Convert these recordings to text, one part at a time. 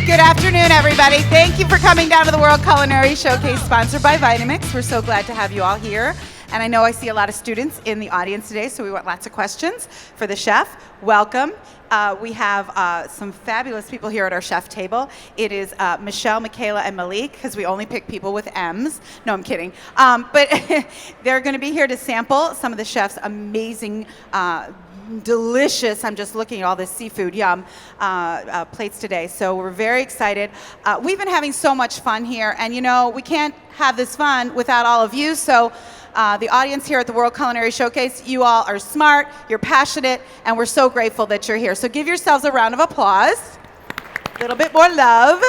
Good afternoon, everybody. Thank you for coming down to the World Culinary Showcase, sponsored by Vitamix. We're so glad to have you all here. And I know I see a lot of students in the audience today, so we want lots of questions for the chef. Welcome. We have some fabulous people here at our chef table. It is Michelle, Michaela, and Malik, because we only pick people with M's. No, I'm kidding. But they're going to be here to sample some of the chef's amazing delicious, I'm just looking at all this seafood, yum, plates today. So we're very excited. We've been having so much fun here, and you know, we can't have this fun without all of you. So the audience here at the World Culinary Showcase, you all are smart, you're passionate, and we're so grateful that you're here. So give yourselves a round of applause. A little bit more love.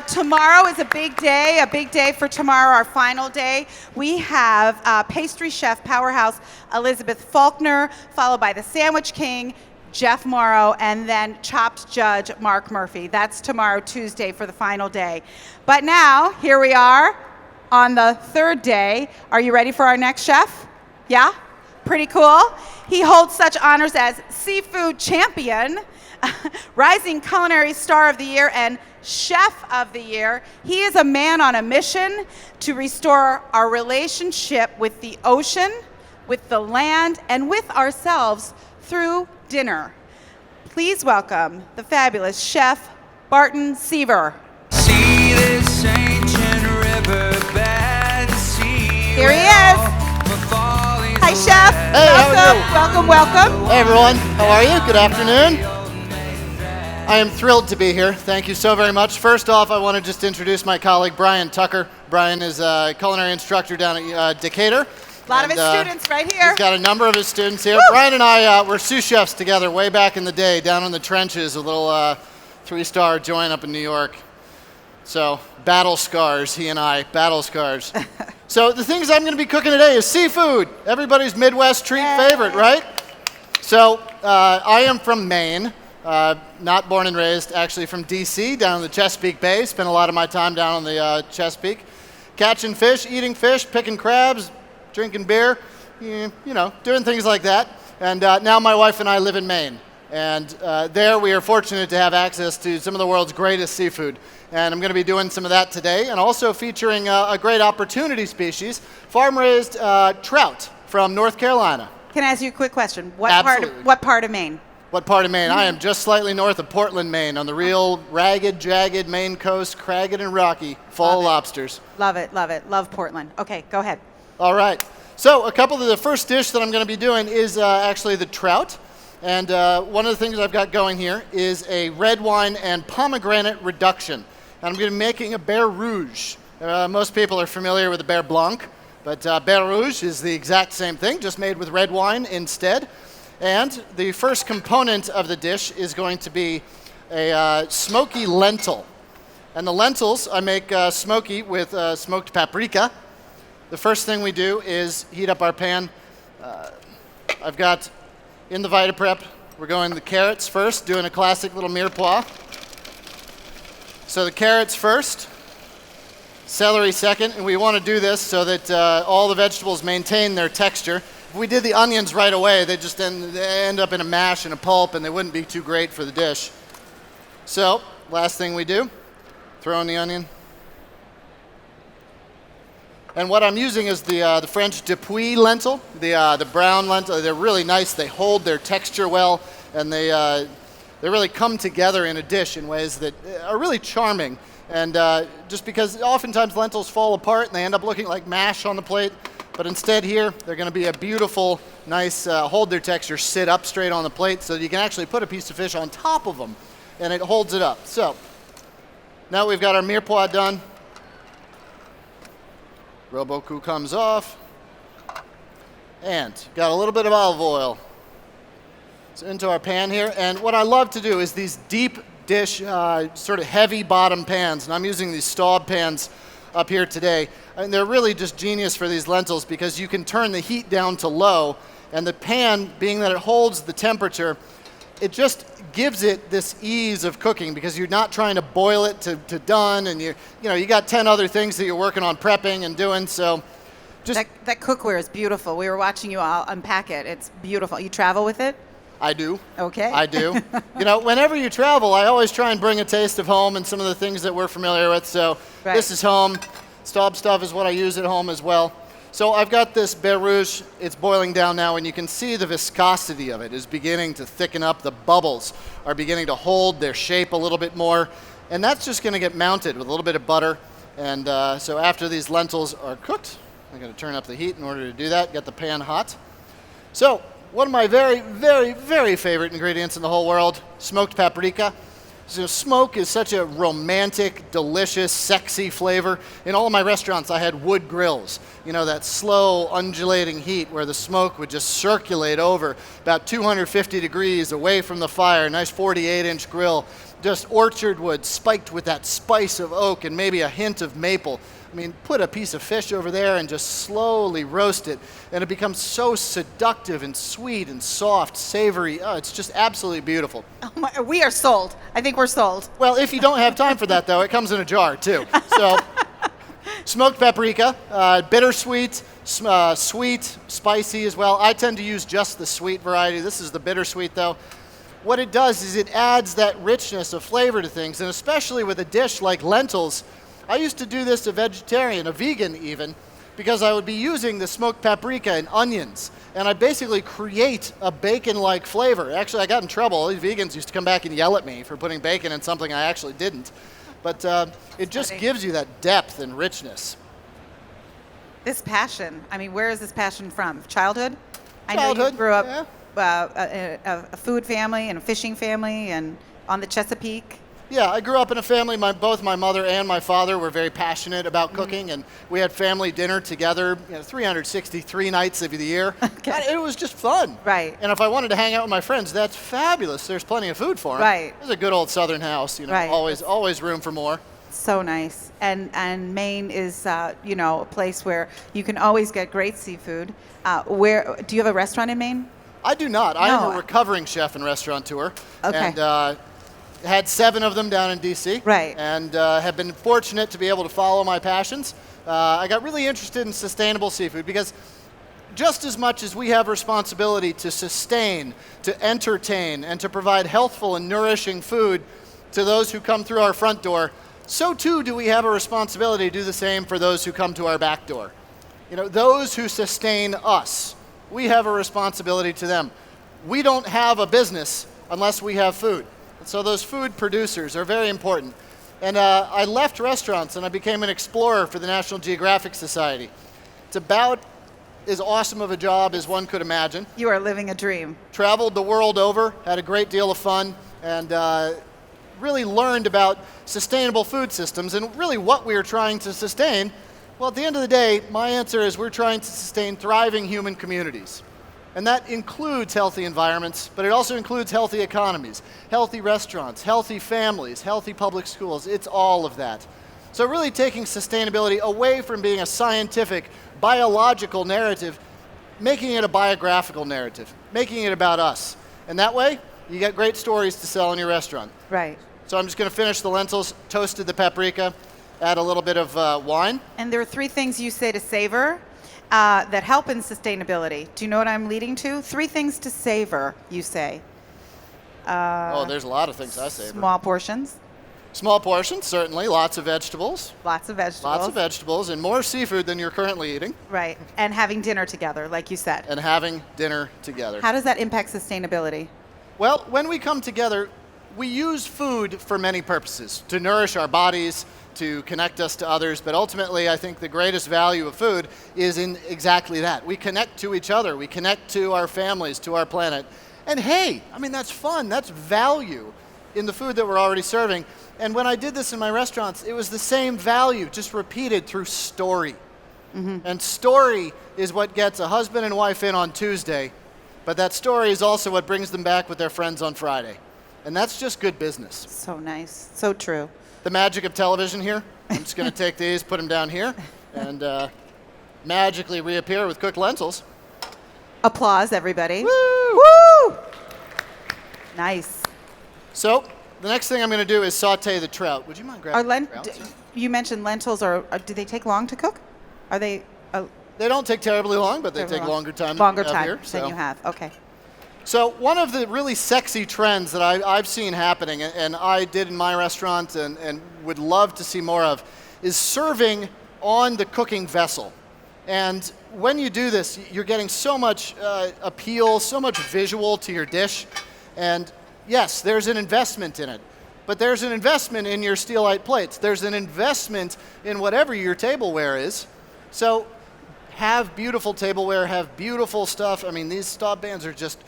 Tomorrow is a big day for tomorrow, our final day. We have pastry chef powerhouse Elizabeth Faulkner, followed by the Sandwich King, Jeff Morrow, and then chopped judge Mark Murphy. That's tomorrow, Tuesday, for the final day. But now, here we are on the third day. Are you ready for our next chef? Yeah? Pretty cool. He holds such honors as Seafood Champion, Rising Culinary Star of the Year, and Chef of the Year. He is a man on a mission to restore our relationship with the ocean, with the land, and with ourselves through dinner. Please welcome the fabulous chef, Barton Seaver. See this ancient riverbed, Here he is. Hi, chef. Hey, welcome, welcome. Hey everyone, how are you? Good afternoon. I am thrilled to be here. Thank you so very much. First off, I want to just introduce my colleague, Brian Tucker. Brian is a culinary instructor down at Decatur. A lot of his students right here. He's got a number of his students here. Woo! Brian and I were sous chefs together way back in the day, down in the trenches, a little 3-star joint up in New York. So, battle scars, he and I, battle scars. So the things I'm going to be cooking today is seafood. Everybody's Midwest treat favorite, right? So, I am from Maine. Not born and raised, actually from D.C., down in the Chesapeake Bay. Spent a lot of my time down on the Chesapeake. Catching fish, eating fish, picking crabs, drinking beer, you know, doing things like that. And now my wife and I live in Maine. And there we are fortunate to have access to some of the world's greatest seafood. And I'm going to be doing some of that today, and also featuring a great opportunity species, farm-raised trout from North Carolina. Can I ask you a quick question? What part of Maine? What part of Maine? I am just slightly north of Portland, Maine, on the real ragged, jagged Maine coast, cragged and rocky, full of lobsters. Love it, love it. Love Portland. Okay, go ahead. All right. So a couple of the first dish that I'm going to be doing is actually the trout. And one of the things I've got going here is a red wine and pomegranate reduction. And I'm going to be making a Bear Rouge. Most people are familiar with the Bear Blanc, but Bear Rouge is the exact same thing, just made with red wine instead. And the first component of the dish is going to be a smoky lentil. And the lentils I make smoky with smoked paprika. The first thing we do is heat up our pan. I've got in the VitaPrep, we're going the carrots first, doing a classic little mirepoix. So the carrots first, celery second, and we want to do this so that all the vegetables maintain their texture. If we did the onions right away, they just end up in a mash and a pulp, and they wouldn't be too great for the dish. So, last thing we do, throw in the onion. And what I'm using is the French Depuis lentil, the brown lentil. They're really nice. They hold their texture well, and they really come together in a dish in ways that are really charming. And just because oftentimes lentils fall apart and they end up looking like mash on the plate, but instead here, they're going to be a beautiful, nice, hold their texture, sit up straight on the plate so that you can actually put a piece of fish on top of them, and it holds it up. So, now we've got our mirepoix done. Roboku comes off. And got a little bit of olive oil. So into our pan here. And what I love to do is these deep dish, sort of heavy bottom pans. And I'm using these Staub pans up here today. And they're really just genius for these lentils because you can turn the heat down to low, and the pan, being that it holds the temperature, it just gives it this ease of cooking because you're not trying to boil it to done, and you got 10 other things that you're working on prepping and doing. So just that cookware is beautiful. We were watching you all unpack it. It's beautiful. You travel with it? I do. Okay. I do. You know, whenever you travel, I always try and bring a taste of home and some of the things that we're familiar with. So Right. this is home. Staub stuff is what I use at home as well. So I've got this Beurre Rouge. It's boiling down now, and you can see the viscosity of it is beginning to thicken up. The bubbles are beginning to hold their shape a little bit more. And that's just going to get mounted with a little bit of butter. And so after these lentils are cooked, I'm going to turn up the heat in order to do that, get the pan hot. So one of my very, very, very favorite ingredients in the whole world, smoked paprika. So smoke is such a romantic, delicious, sexy flavor. In all of my restaurants, I had wood grills. You know, that slow, undulating heat where the smoke would just circulate over about 250 degrees away from the fire. Nice 48-inch grill. Just orchard wood spiked with that spice of oak and maybe a hint of maple. I mean, put a piece of fish over there and just slowly roast it, and it becomes so seductive and sweet and soft, savory. Oh, it's just absolutely beautiful. Oh my, we are sold. I think we're sold. Well, if you don't have time for that, though, it comes in a jar, too. So, smoked paprika, bittersweet, sweet, spicy as well. I tend to use just the sweet variety. This is the bittersweet, though. What it does is it adds that richness of flavor to things, and especially with a dish like lentils. I used to do this a vegetarian, a vegan even, because I would be using the smoked paprika and onions, and I basically create a bacon-like flavor. Actually, I got in trouble. All these vegans used to come back and yell at me for putting bacon in something I actually didn't. But it just funny. gives you that depth and richness. This passion, I mean, where is this passion from? Childhood? I know Childhood, you grew up yeah. a food family and a fishing family and on the Chesapeake. Yeah, I grew up in a family. Both my mother and my father were very passionate about cooking, and we had family dinner together 363 nights of the year. Okay. And it was just fun. Right. And if I wanted to hang out with my friends, that's fabulous. There's plenty of food for them. Right. It's a good old Southern house. Right. Always room for more. So nice. And Maine is, a place where you can always get great seafood. Where do you have a restaurant in Maine? I do not. I am No. a recovering chef and restaurateur. Okay. And had 7 of them down in D.C. Right. And have been fortunate to be able to follow my passions. I got really interested in sustainable seafood because just as much as we have responsibility to sustain, to entertain, and to provide healthful and nourishing food to those who come through our front door, so too do we have a responsibility to do the same for those who come to our back door. You know, those who sustain us, we have a responsibility to them. We don't have a business unless we have food. So those food producers are very important. And I left restaurants and I became an explorer for the National Geographic Society. It's about as awesome of a job as one could imagine. You are living a dream. Traveled the world over, had a great deal of fun, and really learned about sustainable food systems and really what we are trying to sustain. Well, at the end of the day, my answer is we're trying to sustain thriving human communities. And that includes healthy environments, but it also includes healthy economies, healthy restaurants, healthy families, healthy public schools. It's all of that. So really taking sustainability away from being a scientific, biological narrative, making it a biographical narrative, making it about us. And that way, you get great stories to sell in your restaurant. Right. So I'm just going to finish the lentils, toasted the paprika, add a little bit of wine. And there are 3 things you say to savor that help in sustainability. Do you know what I'm leading to? 3 things to savor, you say. There's a lot of things I savor. Small portions. Small portions, certainly. Lots of vegetables. Lots of vegetables. Lots of vegetables and more seafood than you're currently eating. Right. And having dinner together, like you said. And having dinner together. How does that impact sustainability? Well, when we come together, we use food for many purposes. To nourish our bodies, to connect us to others, but ultimately I think the greatest value of food is in exactly that. We connect to each other, we connect to our families, to our planet. And hey, I mean, that's fun, that's value in the food that we're already serving. And when I did this in my restaurants, it was the same value, just repeated through story. Mm-hmm. And story is what gets a husband and wife in on Tuesday, but that story is also what brings them back with their friends on Friday. And that's just good business. So nice, so true. The magic of television here. I'm just going to take these, put them down here, and magically reappear with cooked lentils. Applause, everybody. Woo! Woo! Nice. So the next thing I'm going to do is saute the trout. Would you mind grabbing the trout? You mentioned lentils, do they take long to cook? Are they? They don't take terribly long, but they take longer time Longer than you have time here, than you have. Okay. So one of the really sexy trends that I've seen happening, and I did in my restaurant and would love to see more of, is serving on the cooking vessel. And when you do this, you're getting so much appeal, so much visual to your dish. And yes, there's an investment in it. But there's an investment in your steelite plates. There's an investment in whatever your tableware is. So have beautiful tableware, have beautiful stuff. I mean, these stop bands are just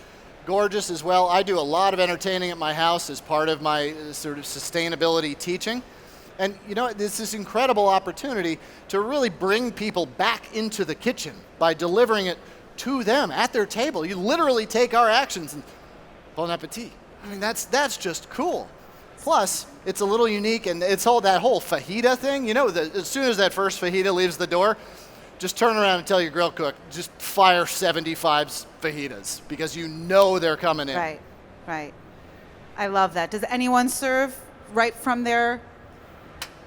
gorgeous as well. I do a lot of entertaining at my house as part of my sort of sustainability teaching. And you know, this is incredible opportunity to really bring people back into the kitchen by delivering it to them at their table. You literally take our actions and bon appetit. I mean, that's just cool. Plus, it's a little unique, and it's that whole fajita thing. You know, as soon as that first fajita leaves the door, just turn around and tell your grill cook, just fire 75 fajitas, because you know they're coming in. Right, right. I love that. Does anyone serve right from their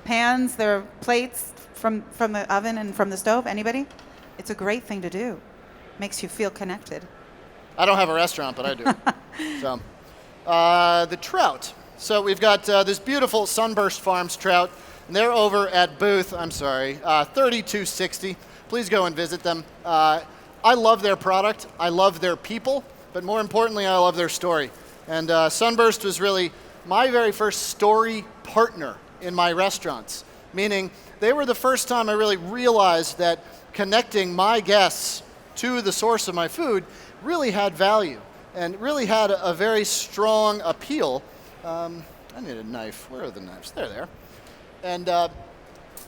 pans, their plates, from the oven and from the stove? Anybody? It's a great thing to do. Makes you feel connected. I don't have a restaurant, but I do. So, the trout. So we've got this beautiful Sunburst Farms trout, and they're over at booth, 3260. Please go and visit them. I love their product. I love their people. But more importantly, I love their story. And Sunburst was really my very first story partner in my restaurants, meaning they were the first time I really realized that connecting my guests to the source of my food really had value and really had a very strong appeal. I need a knife. Where are the knives? They're there. And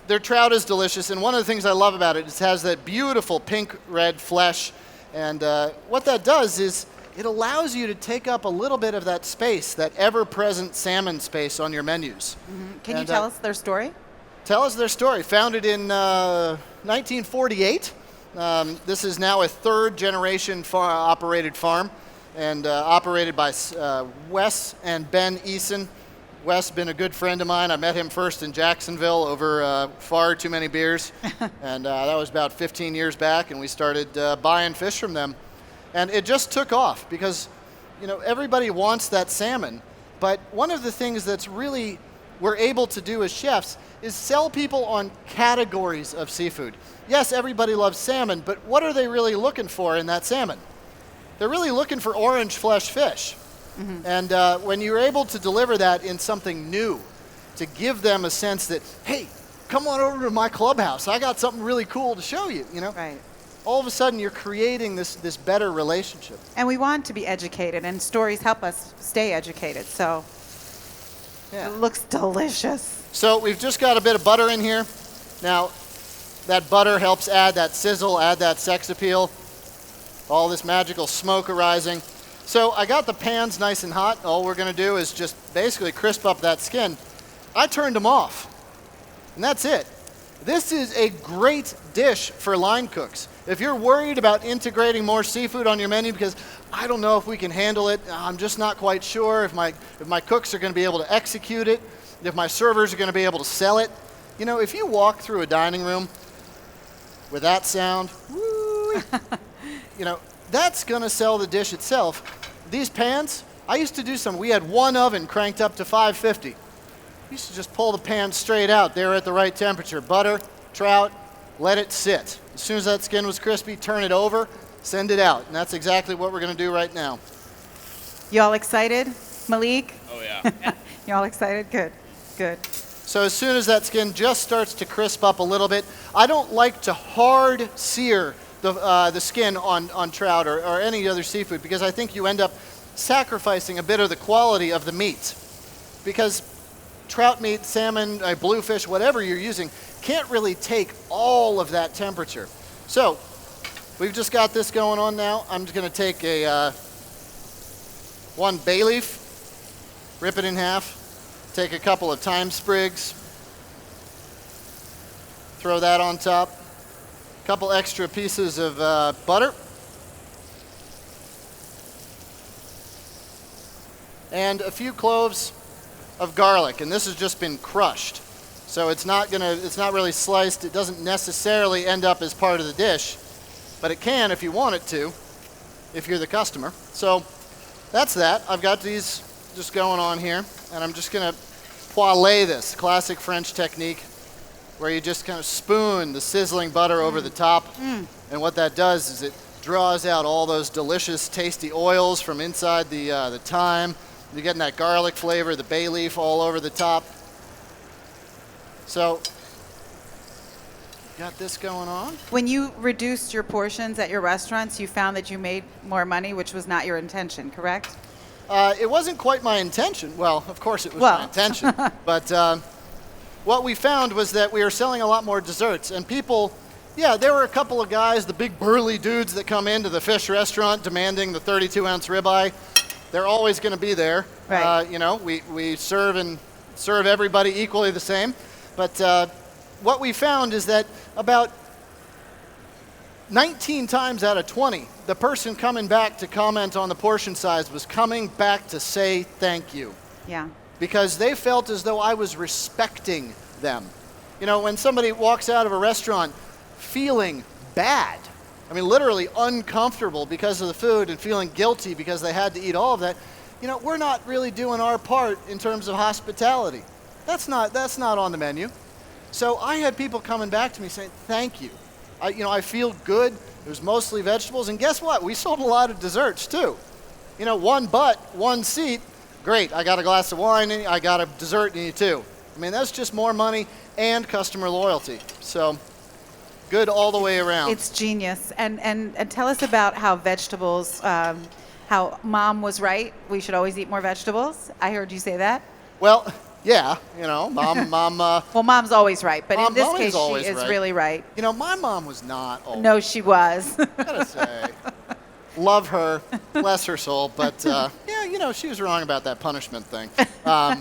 their trout is delicious, and one of the things I love about it is it has that beautiful pink-red flesh, and what that does is it allows you to take up a little bit of that space, that ever-present salmon space on your menus. Mm-hmm. Can you tell us their story? Tell us their story. Founded in 1948. This is now a third-generation operated farm, and operated by Wes and Ben Eason. Wes been a good friend of mine. I met him first in Jacksonville over far too many beers, and that was about 15 years back, and we started buying fish from them. And it just took off because, you know, everybody wants that salmon, but one of the things that's really we're able to do as chefs is sell people on categories of seafood. Yes, everybody loves salmon, but what are they really looking for in that salmon? They're really looking for orange flesh fish. Mm-hmm. And when you're able to deliver that in something new, to give them a sense that, hey, come on over to my clubhouse. I got something really cool to show you, you know? Right. All of a sudden, you're creating this better relationship. And we want to be educated, and stories help us stay educated, so yeah. It looks delicious. So we've just got a bit of butter in here. Now, that butter helps add that sizzle, add that sex appeal, all this magical smoke arising. So I got the pans nice and hot. All we're going to do is just basically crisp up that skin. I turned them off, and that's it. This is a great dish for line cooks. If you're worried about integrating more seafood on your menu because I don't know if we can handle it, I'm just not quite sure if my cooks are going to be able to execute it, if my servers are going to be able to sell it. You know, if you walk through a dining room with that sound, woo, you know, that's going to sell the dish itself. These pans, I used to do some. We had one oven cranked up to 550. We used to just pull the pan straight out. They were at the right temperature. Butter, trout, let it sit. As soon as that skin was crispy, turn it over, send it out. And that's exactly what we're going to do right now. You all excited? Malik? Oh, yeah. You all excited? Good, good. So as soon as that skin just starts to crisp up a little bit, I don't like to hard sear the skin on trout or any other seafood because I think you end up sacrificing a bit of the quality of the meat. Because trout meat, salmon, bluefish, whatever you're using, can't really take all of that temperature. So we've just got this going on now. I'm just going to take one bay leaf, rip it in half, take a couple of thyme sprigs, throw that on top, a couple extra pieces of butter, and a few cloves of garlic, and this has just been crushed. So it's not really sliced. It doesn't necessarily end up as part of the dish, but it can if you want it to, if you're the customer. So that's that. I've got these just going on here, and I'm just going to poêler this, classic French technique, where you just kind of spoon the sizzling butter over the top. And what that does is it draws out all those delicious, tasty oils from inside the thyme. You're getting that garlic flavor, the bay leaf all over the top. So, got this going on. When you reduced your portions at your restaurants, you found that you made more money, which was not your intention, correct? It wasn't quite my intention. Well, of course it was my intention. But what we found was that we were selling a lot more desserts. And people, yeah, there were a couple of guys, the big burly dudes that come into the fish restaurant demanding the 32-ounce ribeye. They're always going to be there. Right. We serve everybody equally the same. But what we found is that about 19 times out of 20, the person coming back to comment on the portion size was coming back to say thank you. Yeah. Because they felt as though I was respecting them. You know, when somebody walks out of a restaurant feeling bad, I mean literally uncomfortable because of the food and feeling guilty because they had to eat all of that, you know, we're not really doing our part in terms of hospitality. That's not on the menu. So I had people coming back to me saying, thank you. I feel good. It was mostly vegetables. And guess what? We sold a lot of desserts too. You know, one butt, one seat. Great, I got a glass of wine, and I got a dessert in you too. I mean, that's just more money and customer loyalty. So good all the way around. It's genius. And tell us about how vegetables, how Mom was right. We should always eat more vegetables. I heard you say that. Well, yeah, you know, Mom. Well, Mom's always right, but in this Mom case, she is right. really right. You know, my mom was not always. No, she was. I gotta say, love her, bless her soul, but yeah, you know, she was wrong about that punishment thing. But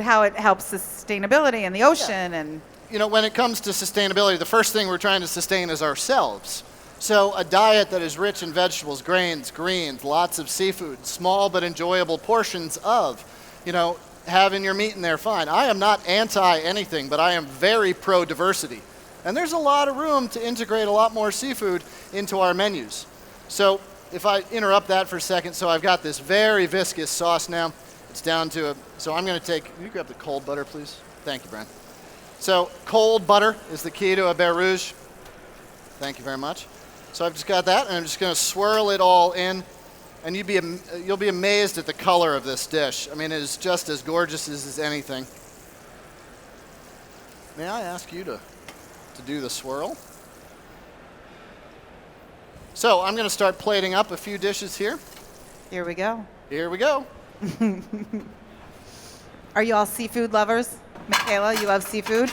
how it helps sustainability in the ocean and. You know, when it comes to sustainability, the first thing we're trying to sustain is ourselves. So a diet that is rich in vegetables, grains, greens, lots of seafood, small but enjoyable portions of, you know, having your meat in there, fine. I am not anti anything, but I am very pro diversity. And there's a lot of room to integrate a lot more seafood into our menus. So if I interrupt that for a second, so I've got this very viscous sauce now. It's down to so I'm going to take, can you grab the cold butter, please? Thank you, Brian. So cold butter is the key to a Beurre Rouge. Thank you very much. So I've just got that, and I'm just going to swirl it all in. And you'll be amazed at the color of this dish. I mean, it is just as gorgeous as anything. May I ask you to do the swirl? So I'm going to start plating up a few dishes here. Here we go. Here we go. Are you all seafood lovers? Michaela, you love seafood?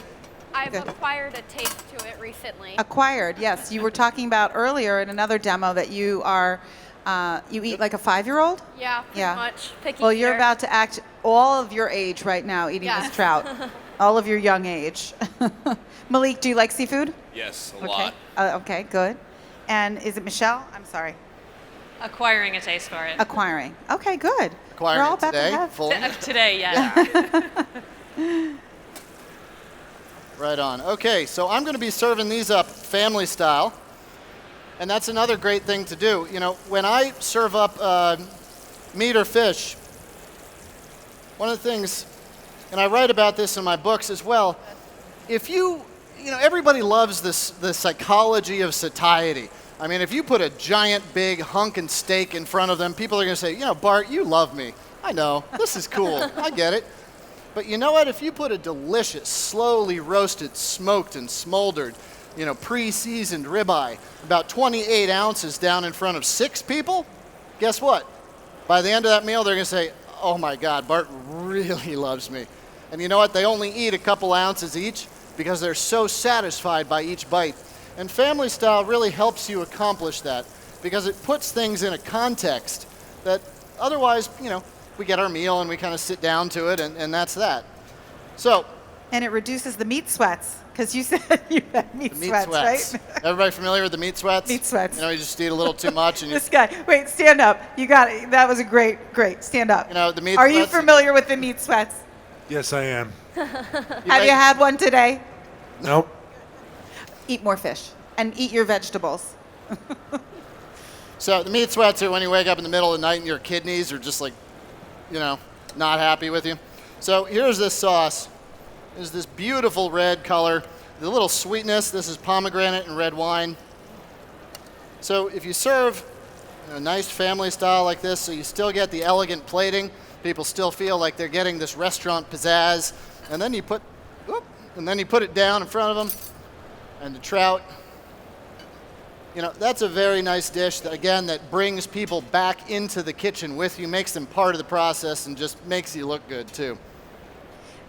I've Good. acquired a taste to it recently. Acquired, yes. You were talking about earlier in another demo that you are, you eat like a 5-year-old? Yeah, pretty much. Picky Well, you're eater. about to act all of your age right now eating Yeah. this trout. All of your young age. Malik, do you like seafood? Yes, a Okay. lot. Okay, good. And is it Michelle? I'm sorry. Acquiring a taste for it. Acquiring. Okay, good. Acquiring We're all it about today, to have. fully. Today, yeah. Right on. Okay, so I'm going to be serving these up family style. And that's another great thing to do. You know, when I serve up meat or fish, one of the things, and I write about this in my books as well, if you know, everybody loves the psychology of satiety. I mean, if you put a giant, big hunkin' steak in front of them, people are going to say, you know, Bart, you love me. I know. This is cool. I get it. But you know what? If you put a delicious, slowly roasted, smoked, and smoldered, you know, pre-seasoned ribeye, about 28 ounces down in front of 6 people, guess what? By the end of that meal, they're going to say, oh my God, Bart really loves me. And you know what? They only eat a couple ounces each because they're so satisfied by each bite. And family style really helps you accomplish that because it puts things in a context that otherwise, you know, we get our meal and we kind of sit down to it and that's that. So. And it reduces the meat sweats because you said you had meat sweats, right? Everybody familiar with the meat sweats? Meat sweats. You know, you just eat a little too much and you. This guy, wait, stand up. You got it. That was a great, stand up. You know, the meat Are sweats. you familiar with the meat sweats? Yes, I am. Have you had one today? Nope. Eat more fish and eat your vegetables. So the meat sweats are when you wake up in the middle of the night and your kidneys are just like, not happy with you. So here's this sauce. This is this beautiful red color. The little sweetness, this is pomegranate and red wine. So if you serve a nice family style like this, so you still get the elegant plating, people still feel like they're getting this restaurant pizzazz, and then you put it down in front of them, and the trout. That's a very nice dish that, again, that brings people back into the kitchen with you, makes them part of the process, and just makes you look good too.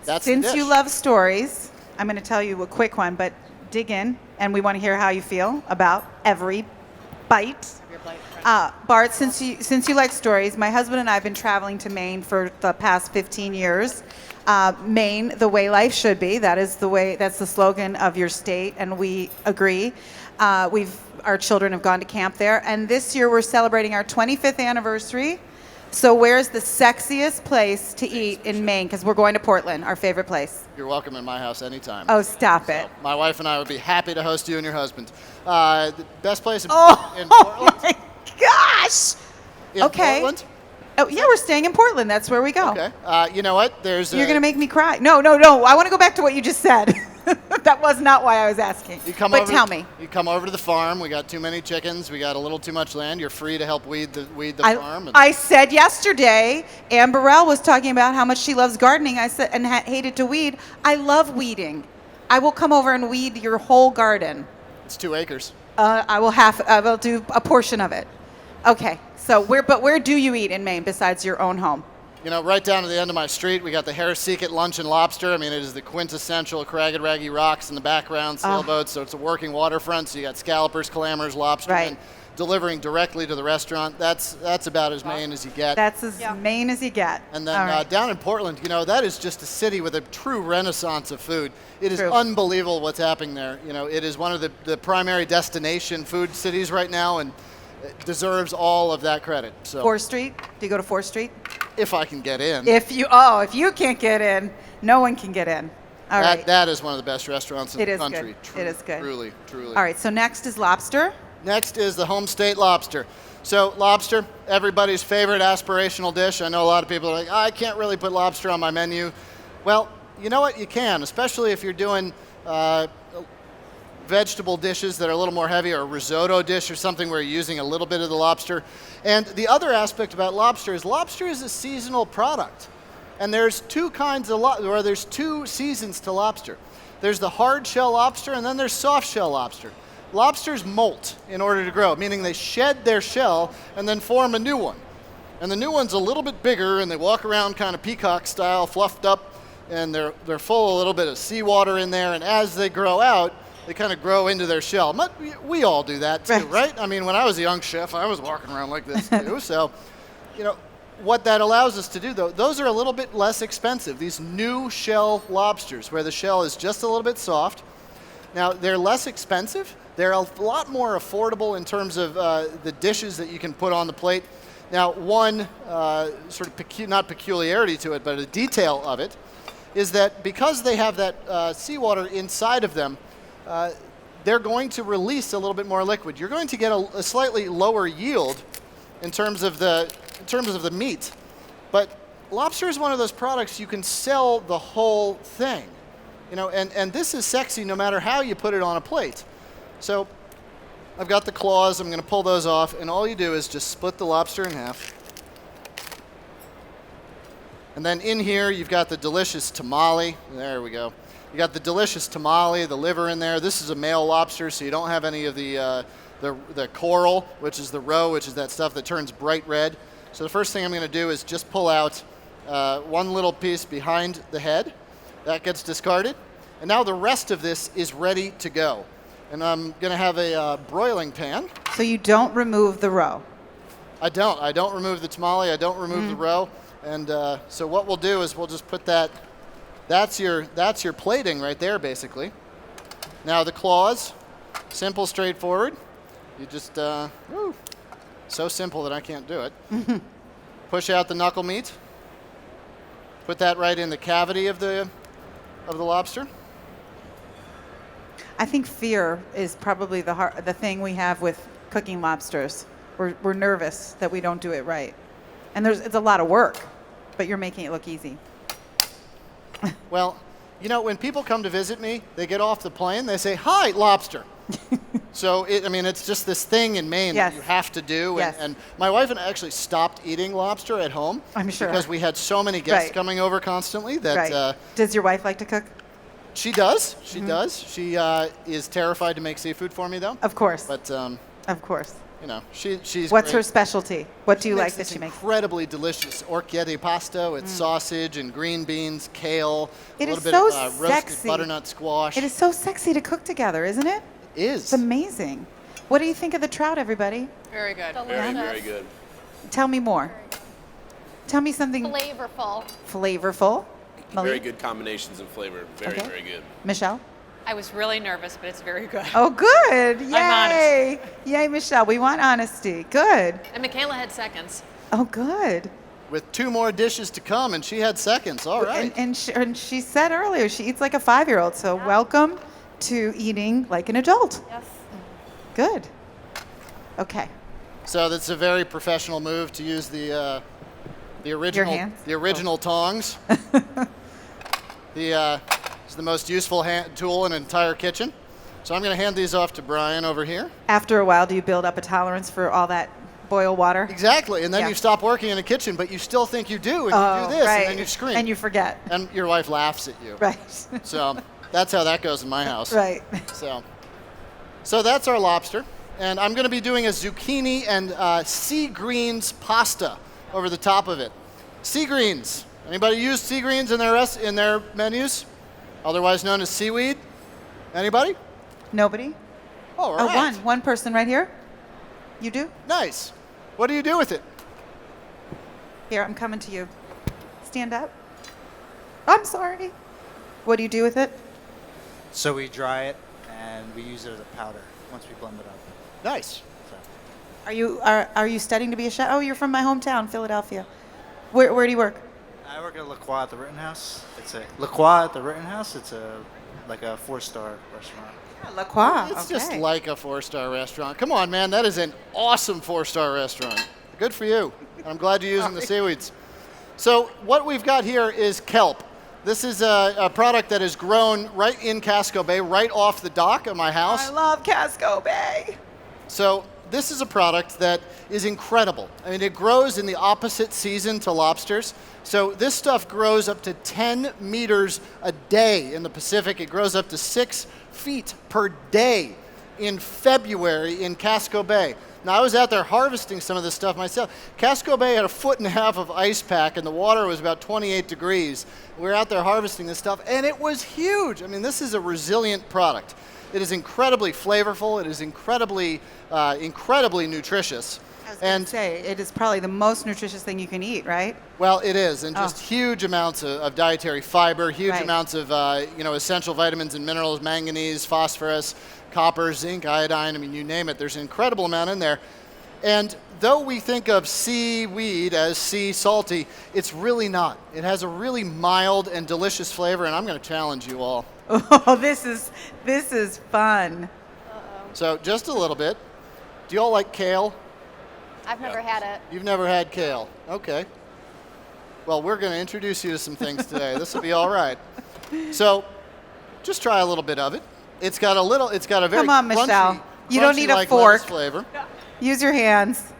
That's the Since dish. you love stories, I'm going to tell you a quick one, but dig in, and we want to hear how you feel about every bite. Bart, since you like stories, my husband and I have been traveling to Maine for the past 15 years. Maine, the way life should be. That's the slogan of your state, and we agree. Our children have gone to camp there, and this year we're celebrating our 25th anniversary. So where's the sexiest place to eat in Maine? Because we're going to Portland, our favorite place. You're welcome in my house anytime. Oh, stop it. My wife and I would be happy to host you and your husband. The best place in Portland. Oh my gosh! In Okay. Portland? Oh yeah, we're staying in Portland. That's where we go. Okay. You know what? You're You're gonna make me cry. No. I want to go back to what you just said. That was not why I was asking. Tell me. You come over to the farm. We got too many chickens. We got a little too much land. You're free to help weed the farm. I said yesterday, Ann Burrell was talking about how much she loves gardening. I said and hated to weed. I love weeding. I will come over and weed your whole garden. It's 2 acres. I will do a portion of it. Okay. So where do you eat in Maine besides your own home? Right down to the end of my street, we got the Harrisseekit Lunch and Lobster. I mean, it is the quintessential Cragged Raggy rocks in the background, sailboats, so it's a working waterfront. So you got scallopers, calamars, lobster, Right. and delivering directly to the restaurant. That's about as Maine as you get. That's as Maine as you get. And then All right. down in Portland, that is just a city with a true renaissance of food. It is True. unbelievable what's happening there. It is one of the primary destination food cities right now, and it deserves all of that credit. So 4th Street? Do you go to 4th Street? if I can get in. If you can't get in, no one can get in. All right. That is one of the best restaurants in It the is country. good. It is good. Truly. All right. So next is lobster. Next is the home state lobster. So lobster, everybody's favorite aspirational dish. I know a lot of people are like, I can't really put lobster on my menu. Well, you know what? You can, especially if you're doing vegetable dishes that are a little more heavy, or a risotto dish or something where you're using a little bit of the lobster. And the other aspect about lobster is a seasonal product. And there's two seasons to lobster. There's the hard shell lobster, and then there's soft shell lobster. Lobsters molt in order to grow, meaning they shed their shell and then form a new one. And the new one's a little bit bigger, and they walk around kind of peacock style, fluffed up, and they're full of a little bit of seawater in there. And as they grow out, they kind of grow into their shell. We all do that too, right? I mean, when I was a young chef, I was walking around like this too. So, what that allows us to do, though, those are a little bit less expensive. These new shell lobsters, where the shell is just a little bit soft. Now, they're less expensive. They're a lot more affordable in terms of the dishes that you can put on the plate. Now, one sort of not peculiarity to it, but a detail of it, is that because they have that seawater inside of them, they're going to release a little bit more liquid. You're going to get a slightly lower yield in terms of the meat, but lobster is one of those products you can sell the whole thing, and this is sexy no matter how you put it on a plate. So I've got the claws. I'm going to pull those off, and all you do is just split the lobster in half. And then in here you've got the delicious tamale. There we go. You got the delicious tamale, the liver in there. This is a male lobster, so you don't have any of the coral, which is the roe, which is that stuff that turns bright red. So the first thing I'm going to do is just pull out one little piece behind the head. That gets discarded. And now the rest of this is ready to go. And I'm going to have a broiling pan. So you don't remove the roe? I don't remove the tamale. I don't remove the roe. And so what we'll do is we'll just put that. That's your plating right there, basically. Now the claws, simple, straightforward. You just, so simple that I can't do it. Push out the knuckle meat. Put that right in the cavity of the lobster. I think fear is probably the thing we have with cooking lobsters. We're nervous that we don't do it right. And it's a lot of work, but you're making it look easy. Well, you know, when people come to visit me, they get off the plane, they say, "Hi, lobster." So, it's just this thing in Maine that Yes. you have to do. Yes. And my wife and I actually stopped eating lobster at home. I'm sure. Because we had so many guests Right. coming over constantly that Right. Does your wife like to cook? she does. She does. She is terrified to make seafood for me, though. Of course. But, Of course. she's What's great. her specialty? What do you like that this she makes? incredibly delicious orchiette pasta with sausage and green beans, kale, It a is little bit so of roasted sexy. butternut squash. It is so sexy to cook together, isn't it? It is. It's amazing. What do you think of the trout, everybody? Very good. Delicious. Very good. Tell me more. Tell me something Flavorful. flavorful. Very Malik? good combinations of flavor. Very, Okay. very good. Michelle? I was really nervous, but it's very good. Oh, good. Yay. honest. Yay, Michelle. We want honesty. Good. And Michaela had seconds. Oh, good. With 2 more dishes to come, and she had seconds. All right. And she said earlier she eats like a 5-year-old. So welcome to eating like an adult. Yes. Good. Okay. So that's a very professional move to use the original hands? tongs. It's the most useful tool in an entire kitchen. So I'm going to hand these off to Brian over here. After a while, do you build up a tolerance for all that boil water? Exactly, and then Yeah. you stop working in the kitchen, but you still think you do, and you Oh, do this, right. and then you scream. And you forget. And your wife laughs at you. Right. So that's how that goes in my house. Right. So that's our lobster. And I'm going to be doing a zucchini and sea greens pasta over the top of it. Sea greens. Anybody use sea greens in their menus? Otherwise known as seaweed? Anybody? Nobody? All Oh, right. one person right here. You do? Nice. What do you do with it? Here, I'm coming to you. Stand up. I'm sorry. What do you do with it? So we dry it and we use it as a powder once we blend it up. Nice. So Are you studying to be a chef? Oh, you're from my hometown, Philadelphia. Where do you work? I work at La Croix at the Rittenhouse. It's a La Croix at the Rittenhouse. It's like a 4-star restaurant. La Croix. It's just like a 4-star restaurant. Come on, man. That is an awesome 4-star restaurant. Good for you. I'm glad you're using the seaweeds. So what we've got here is kelp. This is a product that is grown right in Casco Bay, right off the dock of my house. I love Casco Bay. So this is a product that is incredible. I mean, it grows in the opposite season to lobsters. So this stuff grows up to 10 meters a day in the Pacific. It grows up to 6 feet per day in February in Casco Bay. Now, I was out there harvesting some of this stuff myself. Casco Bay had 1.5 feet of ice pack, and the water was about 28 degrees. We were out there harvesting this stuff, and it was huge. I mean, this is a resilient product. It is incredibly flavorful. It is incredibly nutritious. I was going to say, it is probably the most nutritious thing you can eat, right? Well, it is, and just huge amounts of dietary fiber, huge Right. amounts of essential vitamins and minerals, manganese, phosphorus, copper, zinc, iodine. I mean, you name it. There's an incredible amount in there. And though we think of seaweed as sea salty, it's really not. It has a really mild and delicious flavor, and I'm going to challenge you all. Oh, this is fun. So just a little bit. Do you all like kale? I've never had it. You've never had kale. Okay. Well, we're going to introduce you to some things today. This will be all right. So, just try a little bit of it. It's got a very Come on, crunchy, Michelle. You don't need a crunchy-like fork. lettuce flavor. Use your hands.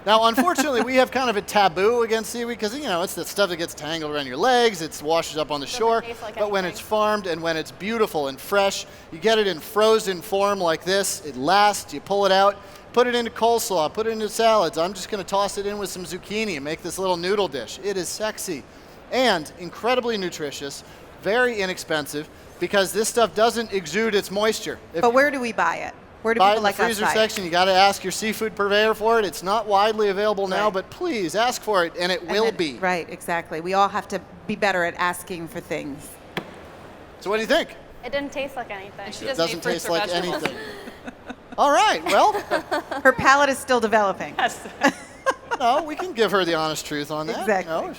Now, unfortunately, we have kind of a taboo against seaweed because, it's the stuff that gets tangled around your legs. It washes up on the shore. taste like But when anything. it's farmed and when it's beautiful and fresh, you get it in frozen form like this. It lasts. You pull it out, put it into coleslaw, put it into salads. I'm just going to toss it in with some zucchini and make this little noodle dish. It is sexy and incredibly nutritious, very inexpensive because this stuff doesn't exude its moisture. If But where do we buy it? Where do buy it people in like the freezer us buy it? section. You got to ask your seafood purveyor for it. It's not widely available now, Right. but please ask for it, and it And will then- be. Right, exactly. We all have to be better at asking for things. So what do you think? It didn't taste like anything. She It doesn't, doesn't eat fruits taste or like vegetables. anything. All right. Well, Her palate is still developing. Yes. no, we can give her the honest truth on that. Exactly. No.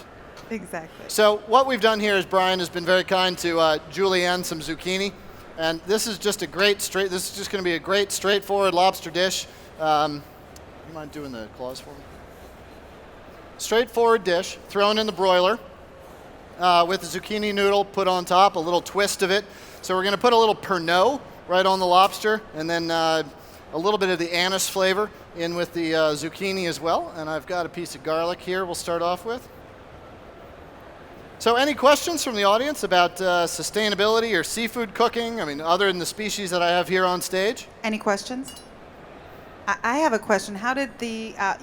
Exactly. So what we've done here is Brian has been very kind to Julianne some zucchini, and this is just a great This is just going to be a great straightforward lobster dish. You mind doing the claws for me? Straightforward dish, thrown in the broiler with the zucchini noodle put on top, a little twist of it. So we're going to put a little Pernod right on the lobster, and then a little bit of the anise flavor in with the zucchini as well. And I've got a piece of garlic here we'll start off with. So any questions from the audience about sustainability or seafood cooking? I mean, other than the species that I have here on stage? Any questions? I have a question. How did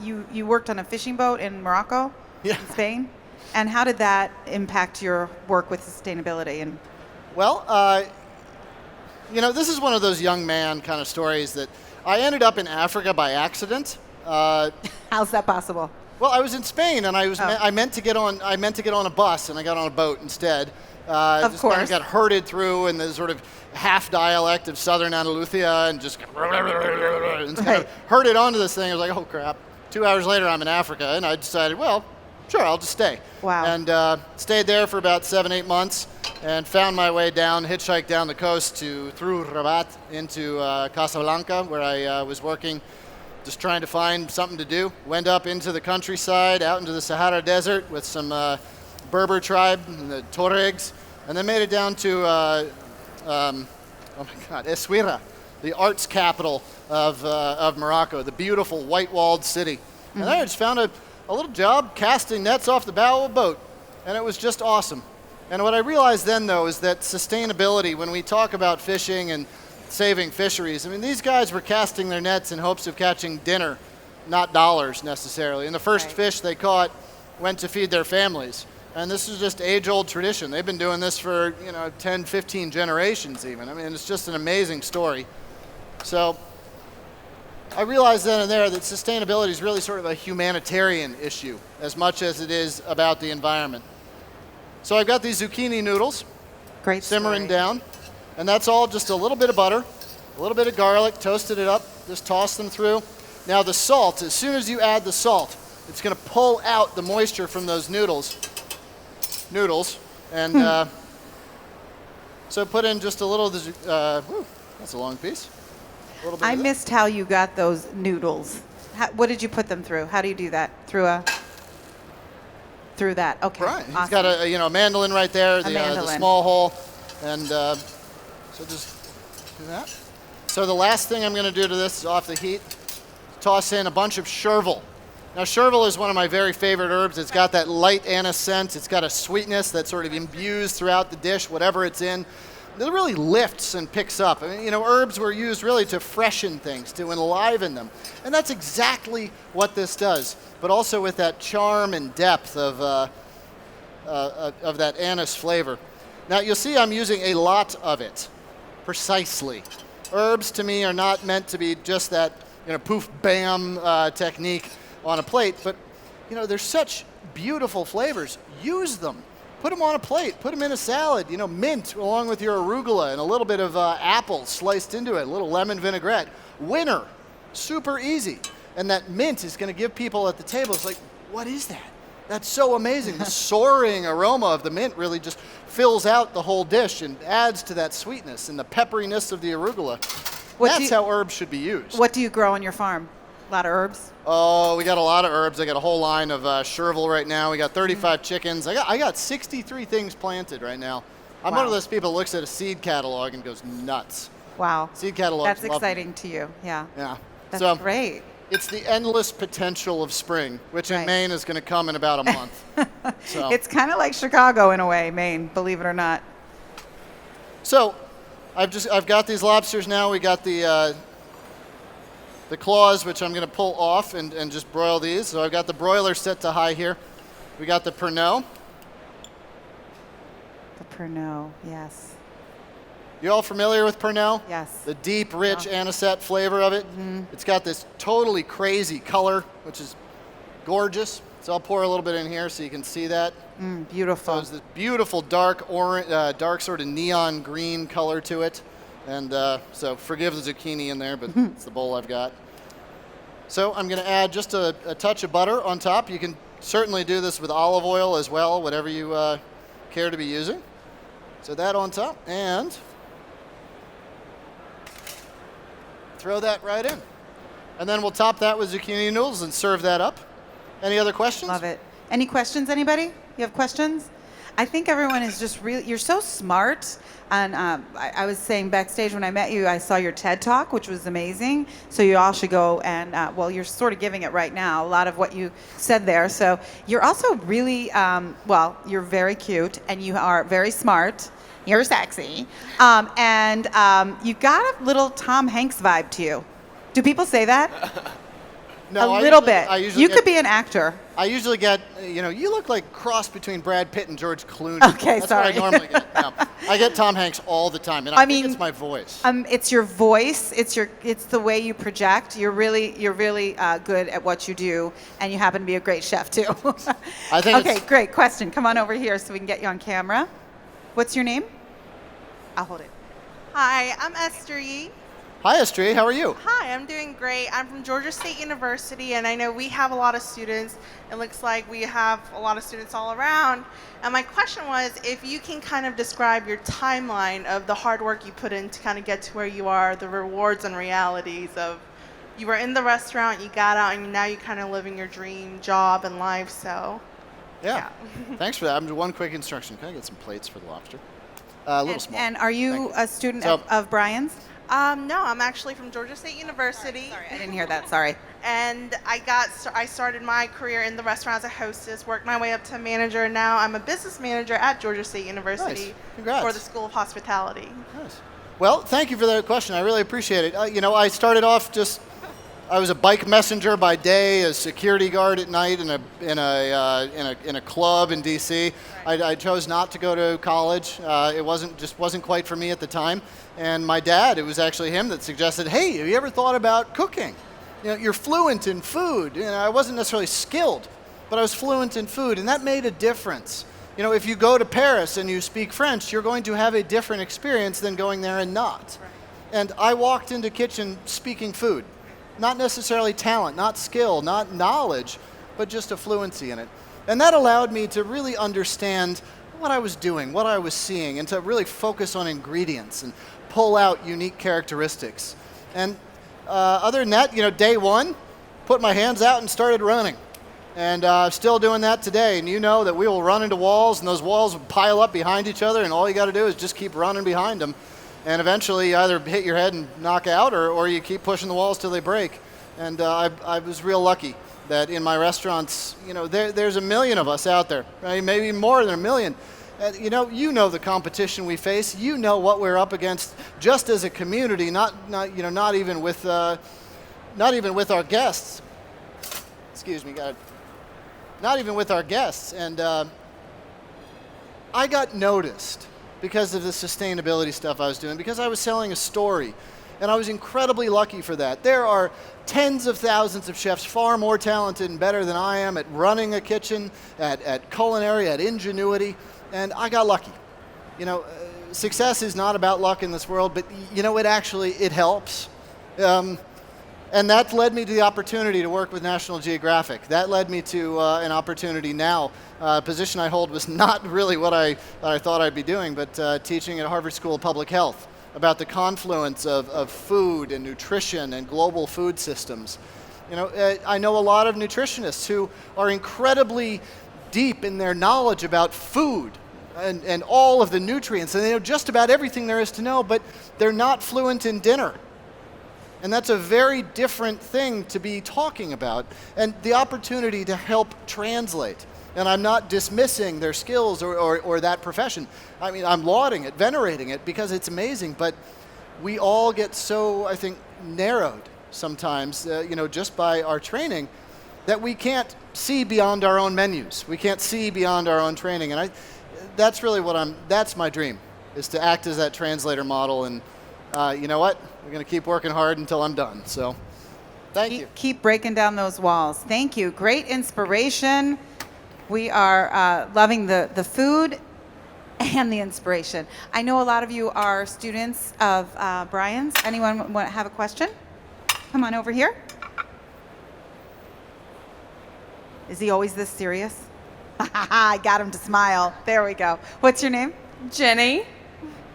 you worked on a fishing boat in Morocco, Yeah. in Spain, and how did that impact your work with sustainability? And Well, this is one of those young man kind of stories that I ended up in Africa by accident. how's that possible? Well, I was in Spain, and I meant to get on a bus, and I got on a boat instead. Of just course. kind of got herded through in the sort of half dialect of Southern Andalusia, and just and kind of herded onto this thing. I was like, oh crap! 2 hours later, I'm in Africa, and I decided, well, sure, I'll just stay. Wow. And stayed there for about 7-8 months, and found my way down, hitchhiked down the coast through Rabat into Casablanca, where I was working. Just trying to find something to do. Went up into the countryside, out into the Sahara Desert with some Berber tribe, the Tuaregs, and then made it down to, Essaouira, the arts capital of Morocco, the beautiful white-walled city. And I just found a little job casting nets off the bow of a boat, and it was just awesome. And what I realized then, though, is that sustainability, when we talk about fishing and saving fisheries. I mean, these guys were casting their nets in hopes of catching dinner, not dollars necessarily. And the first fish they caught went to feed their families. And this is just age-old tradition. They've been doing this for, 10, 15 generations even. I mean, it's just an amazing story. So I realized then and there that sustainability is really sort of a humanitarian issue as much as it is about the environment. So I've got these zucchini noodles Great simmering story. down. And that's all just a little bit of butter, a little bit of garlic, toasted it up, just toss them through. Now the salt, as soon as you add the salt, it's going to pull out the moisture from those noodles. And so put in just a little of the, that's a long piece. A little bit I of that. missed how you got those noodles. What did you put them through? How do you do that? Through that. Okay. Right, he's Awesome. got a mandolin right there, the mandolin. small hole. And so just do that. So the last thing I'm going to do to this is off the heat, toss in a bunch of chervil. Now chervil is one of my very favorite herbs. It's got that light anise scent. It's got a sweetness that sort of imbues throughout the dish, whatever it's in. It really lifts and picks up. I mean, herbs were used really to freshen things, to enliven them. And that's exactly what this does, but also with that charm and depth of that anise flavor. Now you'll see I'm using a lot of it, precisely. Herbs to me are not meant to be just that poof bam technique on a plate, but they're such beautiful flavors. Use them. Put them on a plate. Put them in a salad. Mint along with your arugula and a little bit of apple sliced into it, a little lemon vinaigrette. Winner. Super easy. And that mint is going to give people at the table, it's like, what is that? That's so amazing. The soaring aroma of the mint really just fills out the whole dish and adds to that sweetness and the pepperiness of the arugula. That's how herbs should be used. What do you grow on your farm? A lot of herbs? Oh, we got a lot of herbs. I got a whole line of chervil right now. We got 35 chickens. I got 63 things planted right now. I'm one of those people that looks at a seed catalog and goes nuts. Wow. Seed catalogs That's love me. exciting to you. Yeah. Yeah. That's great. It's the endless potential of spring, which in Right. Maine is going to come in about a month. So. It's kind of like Chicago in a way, Maine, believe it or not. So, I've got these lobsters now. We got the claws, which I'm going to pull off and just broil these. So I've got the broiler set to high here. We got the Pernod. The Pernod, yes. You all familiar with Pernod? Yes. The deep, rich anisette flavor of it. It's got this totally crazy color, which is gorgeous. So I'll pour a little bit in here so you can see that. So Beautiful. it's this beautiful dark orange, dark sort of neon green color to it. And so forgive the zucchini in there, but it's the bowl I've got. So I'm going to add just a touch of butter on top. You can certainly do this with olive oil as well, whatever you care to be using. So that on top, and throw that right in. And then we'll top that with zucchini noodles and serve that up. Any other questions? Love it. Any questions, anybody? You have questions? I think everyone is just really, you're so smart. And I was saying backstage when I met you, I saw your TED Talk, which was amazing. So you all should go and, well, you're sort of giving it right now, a lot of what you said there. So you're also really, well, you're very cute and you are very smart. You're sexy. And you got a little Tom Hanks vibe to you. Do people say that? No, a little bit. You get, could be an actor. I usually get, you look like cross between Brad Pitt and George Clooney. Okay, That's sorry. what I normally get. No, I get Tom Hanks all the time, and I think it's my voice. It's your voice. It's the way you project. You're really good at what you do, and you happen to be a great chef too. I think. Okay, great question. Come on over here so we can get you on camera. What's your name? I'll hold it. Hi, I'm Esther Yee. Hi, Estrie. How are you? Hi, I'm doing great. I'm from Georgia State University, and I know we have a lot of students. It looks like we have a lot of students all around. And my question was, if you can kind of describe your timeline of the hard work you put in to kind of get to where you are, the rewards and realities of you were in the restaurant, you got out, and now you're kind of living your dream job and life. So, Yeah. Thanks for that. I'm one quick instruction. Can I get some plates for the lobster? A little small. And are you a student So- of Brian's? no, I'm actually from Georgia State University. Sorry, I didn't hear that. Sorry. And I started my career in the restaurant as a hostess, worked my way up to manager, and now I'm a business manager at Georgia State University Nice. Congrats. for the School of Hospitality. Nice. Well, thank you for that question. I really appreciate it. I started off I was a bike messenger by day, a security guard at night in a club in D.C. I chose not to go to college. It wasn't quite for me at the time. And my dad, it was actually him that suggested, "Hey, have you ever thought about cooking? You're fluent in food." I wasn't necessarily skilled, but I was fluent in food, and that made a difference. If you go to Paris and you speak French, you're going to have a different experience than going there and not. Right. And I walked into kitchen speaking food. Not necessarily talent, not skill, not knowledge, but just a fluency in it. And that allowed me to really understand what I was doing, what I was seeing, and to really focus on ingredients and pull out unique characteristics. And other than that, day one, put my hands out and started running. And still doing that today. And you know that we will run into walls, and those walls will pile up behind each other, and all you got to do is just keep running behind them. And eventually you either hit your head and knock out, or you keep pushing the walls till they break. And I was real lucky that in my restaurants, there's a million of us out there, right? Maybe more than a million. You know the competition we face. You know what we're up against, just as a community. Not even with our guests. Excuse me, not even with our guests. And I got noticed because of the sustainability stuff I was doing, because I was selling a story. And I was incredibly lucky for that. There are tens of thousands of chefs far more talented and better than I am at running a kitchen, at culinary, at ingenuity, and I got lucky. Success is not about luck in this world, but it helps. And that led me to the opportunity to work with National Geographic. That led me to an opportunity now. A position I hold was not really what I thought I'd be doing, but teaching at Harvard School of Public Health about the confluence of food and nutrition and global food systems. I know a lot of nutritionists who are incredibly deep in their knowledge about food and all of the nutrients, and they know just about everything there is to know, but they're not fluent in dinner. And that's a very different thing to be talking about, and the opportunity to help translate. And I'm not dismissing their skills or that profession. I mean, I'm lauding it, venerating it, because it's amazing, but we all get so, I think, narrowed sometimes, just by our training, that we can't see beyond our own menus. We can't see beyond our own training, and that's really that's my dream, is to act as that translator model, and you know what? We're going to keep working hard until I'm done. So, thank you. Keep breaking down those walls. Thank you. Great inspiration. We are loving the food and the inspiration. I know a lot of you are students of Brian's. Anyone have a question? Come on over here. Is he always this serious? I got him to smile. There we go. What's your name? Jenny.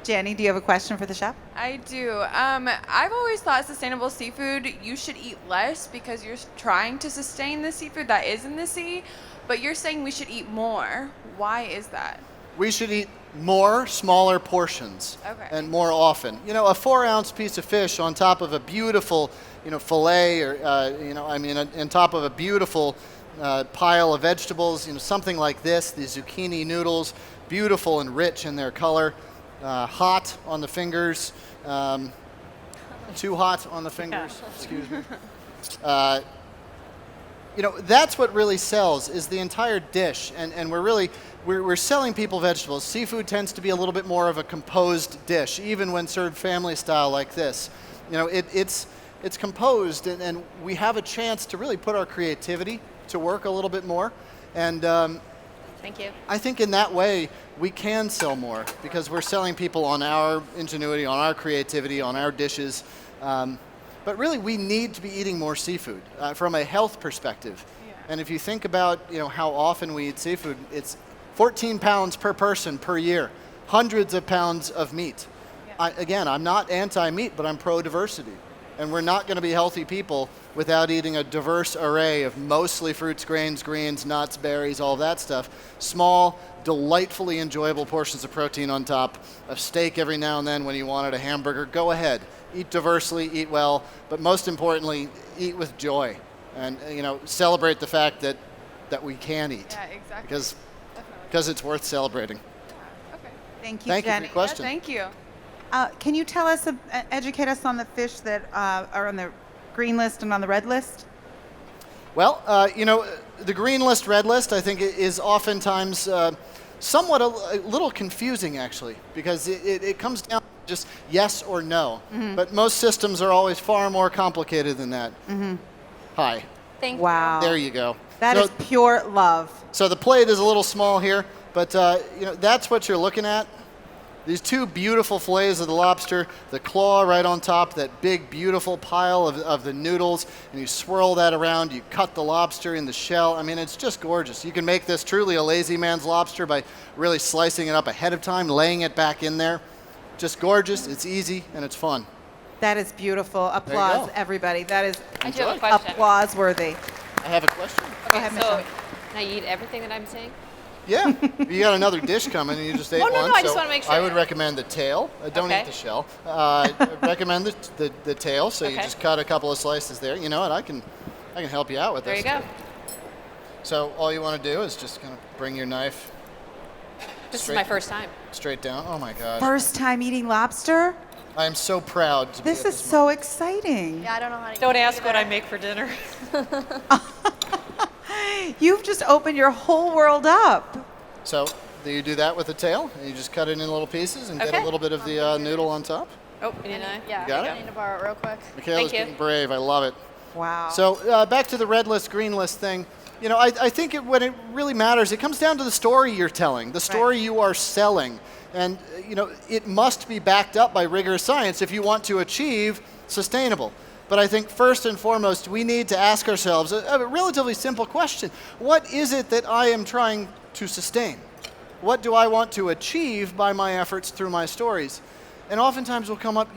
Janny, do you have a question for the chef? I do. I've always thought sustainable seafood, you should eat less because you're trying to sustain the seafood that is in the sea, but you're saying we should eat more. Why is that? We should eat more smaller portions Okay. and more often. You know, a 4-ounce piece of fish on top of a beautiful, fillet, or on top of a beautiful pile of vegetables. Something like this. These zucchini noodles, beautiful and rich in their color, hot on the fingers, too hot on the fingers. Excuse me. That's what really sells is the entire dish, and we're selling people vegetables. Seafood tends to be a little bit more of a composed dish, even when served family style like this. It's composed, and we have a chance to really put our creativity to work a little bit more, and Thank you. I think in that way we can sell more because we're selling people on our ingenuity, on our creativity, on our dishes. But really, we need to be eating more seafood from a health perspective. Yeah. And if you think about how often we eat seafood, it's 14 pounds per person per year, hundreds of pounds of meat. Yeah. I'm not anti-meat, but I'm pro-diversity. And we're not going to be healthy people without eating a diverse array of mostly fruits, grains, greens, nuts, berries, all that stuff. Small, delightfully enjoyable portions of protein on top, a steak every now and then when you wanted a hamburger. Go ahead. Eat diversely, eat well, but most importantly, eat with joy. And, celebrate the fact that we can eat. Yeah, exactly. Because it's worth celebrating. Okay. Thank you, Thank you for Jenny. your question. Thank you. Can you tell us, educate us on the fish that are on the green list and on the red list? Well, the green list, red list, I think is oftentimes somewhat a little confusing, actually, because it comes down to just yes or no. Mm-hmm. But most systems are always far more complicated than that. Mm-hmm. Hi. Thank Wow. There you go. That So- is pure love. So the plate is a little small here, but that's what you're looking at. These two beautiful fillets of the lobster, the claw right on top, that big beautiful pile of the noodles, and you swirl that around, you cut the lobster in the shell. I mean, it's just gorgeous. You can make this truly a lazy man's lobster by really slicing it up ahead of time, laying it back in there. Just gorgeous, it's easy, and it's fun. That is beautiful. you Applause, go. everybody. That is I do have a question. applause worthy. I have a question. Go ahead, So, Michelle. can I eat everything that I'm saying? Yeah, you got another dish coming, and you just ate Oh, no, one. no, I just so wanna make sure. I would recommend the tail. Don't Okay. eat the shell. Recommend the tail. So you Okay. just cut a couple of slices there. You know what? I can help you out with There this. you go. So all you want to do is just kind of bring your knife This Straight- is my first time. straight down. Oh my gosh! First time eating lobster? I am so proud to be This at is this so exciting. Yeah, I don't know how to Don't eat ask what I either. make for dinner. You've just opened your whole world up. So you do that with the tail, and you just cut it in little pieces and get a Okay. little bit of the noodle on top. Oh, you need a knife? Yeah, got I it? need to borrow it real quick. Michaela's Thank you. being brave. I love it. Wow. So back to the red list, green list thing. I think when it really matters, it comes down to the story you're telling, the story you are selling. And, it must be backed up by rigorous science if you want to achieve sustainable. But I think first and foremost, we need to ask ourselves a relatively simple question. What is it that I am trying to sustain? What do I want to achieve by my efforts through my stories? And oftentimes will come up,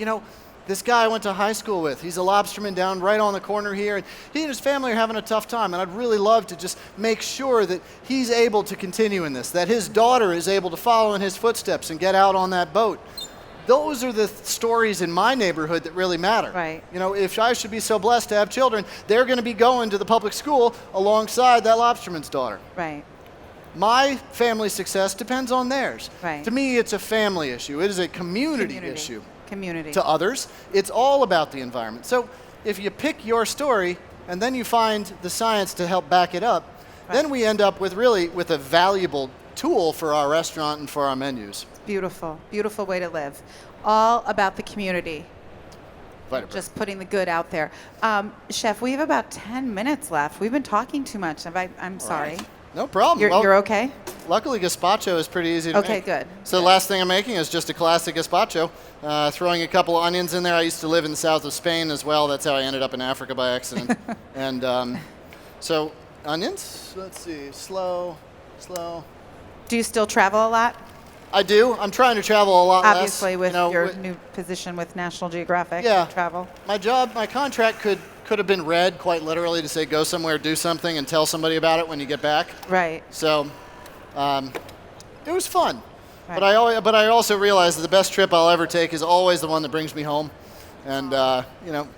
this guy I went to high school with, he's a lobsterman down right on the corner here, and he and his family are having a tough time, and I'd really love to just make sure that he's able to continue in this, that his daughter is able to follow in his footsteps and get out on that boat. Those are the stories in my neighborhood that really matter. Right. If I should be so blessed to have children, they're going to be going to the public school alongside that lobsterman's daughter. Right. My family's success depends on theirs. Right. To me, it's a family issue. It is a community issue. Community. To others, it's all about the environment. So if you pick your story and then you find the science to help back it up, then we end up with a valuable tool for our restaurant and for our menus. Beautiful. Beautiful way to live. All about the community. Vitamin. Just putting the good out there. Chef, we have about 10 minutes left. We've been talking too much. I'm sorry. No problem. You're okay? Luckily, gazpacho is pretty easy to make. Okay, good. So the last thing I'm making is just a classic gazpacho. Throwing a couple of onions in there. I used to live in the south of Spain as well. That's how I ended up in Africa by accident. And so onions. Let's see. Slow. Do you still travel a lot? I do. I'm trying to travel a lot less. Obviously, with you know, your new position with National Geographic, Yeah. travel. my contract could have been read quite literally to say go somewhere, do something, and tell somebody about it when you get back. Right. So, it was fun. Right. But I also realized that the best trip I'll ever take is always the one that brings me home, and you know,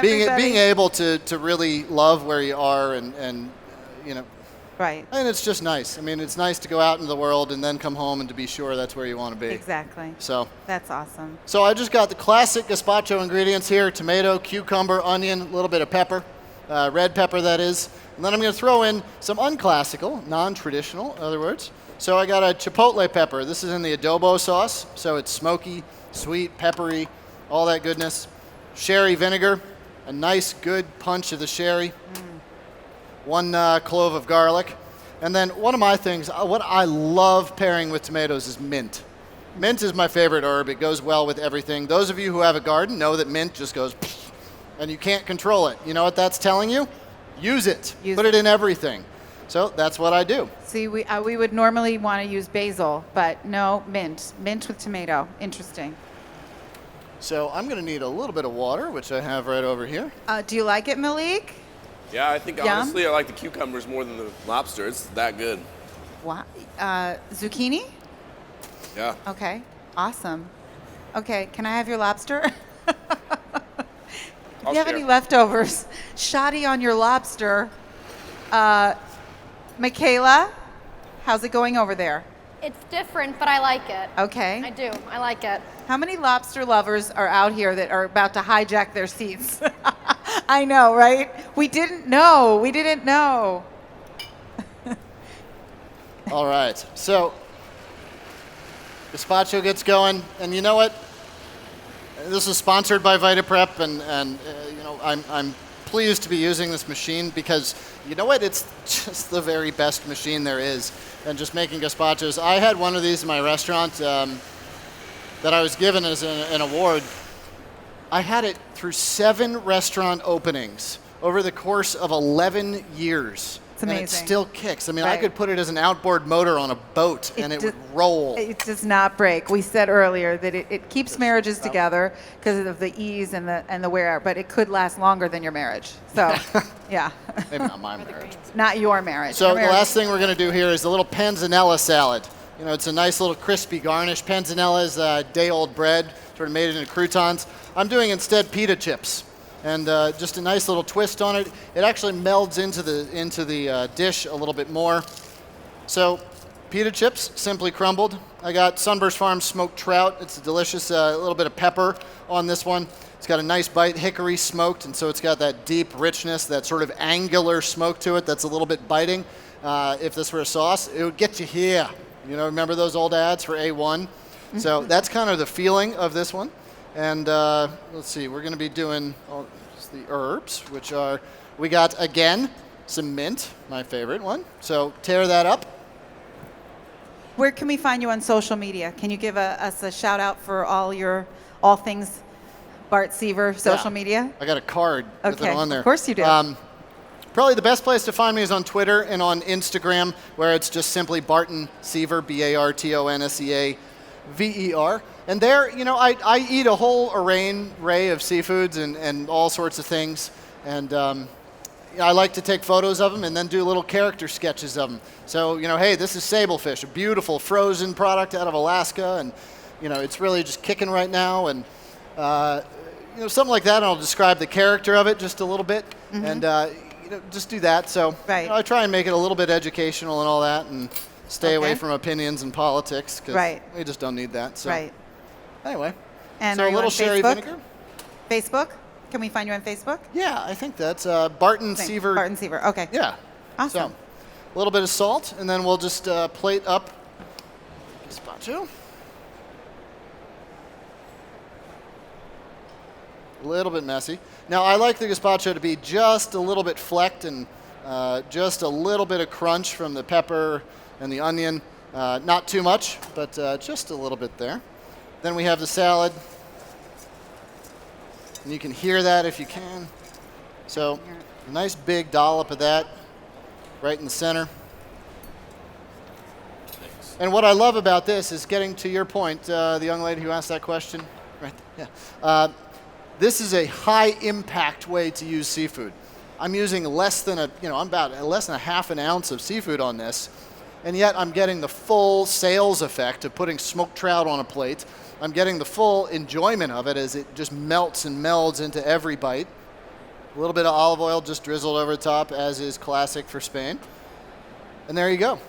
being able to really love where you are and you know. Right. And it's just nice. I mean, it's nice to go out into the world and then come home and to be sure that's where you want to be. Exactly. So That's awesome. I just got the classic gazpacho ingredients here: tomato, cucumber, onion, a little bit of pepper, red pepper that is. And then I'm going to throw in some unclassical, non-traditional, in other words. So I got a chipotle pepper. This is in the adobo sauce, so it's smoky, sweet, peppery, all that goodness. Sherry vinegar, a nice good punch of the sherry. 1 clove of garlic. And then one of my things, what I love pairing with tomatoes is mint. Mint is my favorite herb. It goes well with everything. Those of you who have a garden know that mint just goes and you can't control it. You know what that's telling you? Use it. Put it in everything. So that's what I do. See, we would normally want to use basil, but no, mint. Mint with tomato. Interesting. So I'm going to need a little bit of water, which I have right over here. Do you like it, Malik? Yeah, I think Yum? honestly I like the cucumbers more than the lobster. It's that good. What? Zucchini? Yeah. Okay. Awesome. Okay, can I have your lobster? If I'll you have share. any leftovers, shoddy on your lobster. Michaela, how's it going over there? It's different, but I like it. Okay. I do. I like it. How many lobster lovers are out here that are about to hijack their seats? I know, right? We didn't know. We didn't know. All right. So gazpacho gets going, and you know what? This is sponsored by VitaPrep, and you know, I'm pleased to be using this machine because you know what? It's just the very best machine there is, and just making gazpachos. I had one of these in my restaurant that I was given as an award. I had it through 7 restaurant openings over the course of 11 years. It's amazing. And it still kicks. I mean, I Right. could put it as an outboard motor on a boat, and it would roll. It does not break. We said earlier that it keeps marriages together because of the ease and the wear out, but it could last longer than your marriage. So, yeah. Maybe not my marriage. Not your marriage. So Your the marriage- last thing we're going to do here is a little panzanella salad. You know, it's a nice little crispy garnish. Panzanella is day-old bread, sort of made into croutons. I'm doing instead pita chips, and just a nice little twist on it. It actually melds into the dish a little bit more. So pita chips, simply crumbled. I got Sunburst Farms smoked trout. It's a delicious little bit of pepper on this one. It's got a nice bite, hickory smoked, and so it's got that deep richness, that sort of angular smoke to it that's a little bit biting. If this were a sauce, it would get you here. You know, remember those old ads for A1? So that's kind of the feeling of this one. And let's see, we're going to be doing the herbs, which are, we got, again, some mint, my favorite one. So tear that up. Where can we find you on social media? Can you give us a shout out for all things Bart Seaver social Yeah. media? I got a card with Okay, it on there. of course you do. Probably the best place to find me is on Twitter and on Instagram, where it's just simply Barton Seaver, BartonSeaver. And there, you know, I eat a whole array of seafoods and all sorts of things. And I like to take photos of them and then do little character sketches of them. So, you know, hey, this is sablefish, a beautiful frozen product out of Alaska. And, you know, it's really just kicking right now. And, you know, something like that. And I'll describe the character of it just a little bit. And, you know, just do that. So Right. you know, I try and make it a little bit educational and all that, and stay away Okay. from opinions and politics because Right. we just don't need that. So Right. anyway, And so are a you little on sherry Facebook? vinegar. Facebook? Can we find you on Facebook? Yeah, I think that's Barton Same. Seaver. Barton Seaver. Okay. Yeah. Awesome. So a little bit of salt, and then we'll just plate up gazpacho. A little bit messy. Now I like the gazpacho to be just a little bit flecked and just a little bit of crunch from the pepper and the onion. Not too much, but just a little bit there. Then we have the salad. And you can hear that if you can. So a nice big dollop of that right in the center. Thanks. And what I love about this is getting to your point, the young lady who asked that question, right? Yeah. This is a high impact way to use seafood. I'm using less than I'm about less than a half an ounce of seafood on this, and yet I'm getting the full sales effect of putting smoked trout on a plate. I'm getting the full enjoyment of it as it just melts and melds into every bite. A little bit of olive oil just drizzled over the top, as is classic for Spain. And there you go.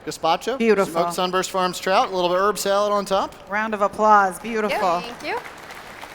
Gazpacho. Beautiful. Smoked Sunburst Farms trout, a little bit of herb salad on top. Round of applause. Beautiful. Thank you.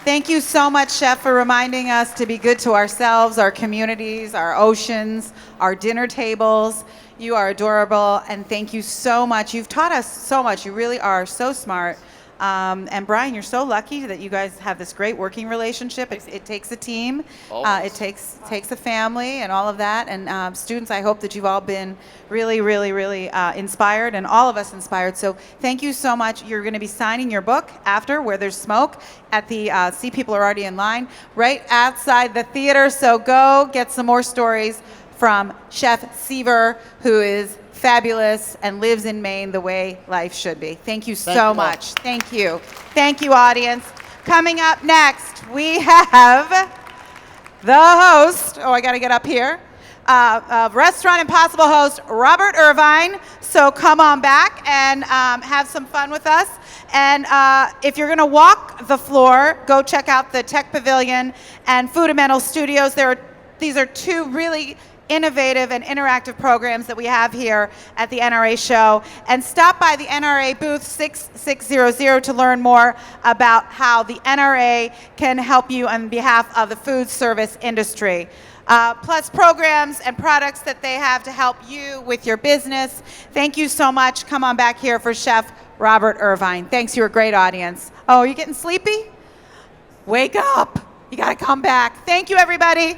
Thank you so much, Chef, for reminding us to be good to ourselves, our communities, our oceans, our dinner tables. You are adorable, and thank you so much. You've taught us so much. You really are so smart. And Brian, you're so lucky that you guys have this great working relationship. It takes a team. It takes a family and all of that. And students, I hope that you've all been really, really, really inspired, and all of us inspired. So thank you so much. You're going to be signing your book after, Where There's Smoke, at the, see, people are already in line, right outside the theater. So go get some more stories from Chef Seaver, who is fabulous and lives in Maine the way life should be. Thank you so much. Thank you. Thank you, audience. Coming up next, we have the host. Oh, I got to get up here. Restaurant Impossible host, Robert Irvine. So come on back and have some fun with us. And if you're going to walk the floor, go check out the Tech Pavilion and Fundamental Studios. These are two really innovative and interactive programs that we have here at the NRA show. And stop by the NRA booth 6600 to learn more about how the NRA can help you on behalf of the food service industry. Plus programs and products that they have to help you with your business. Thank you so much. Come on back here for Chef Robert Irvine. Thanks, you're a great audience. Oh, are you getting sleepy? Wake up. You got to come back. Thank you, everybody.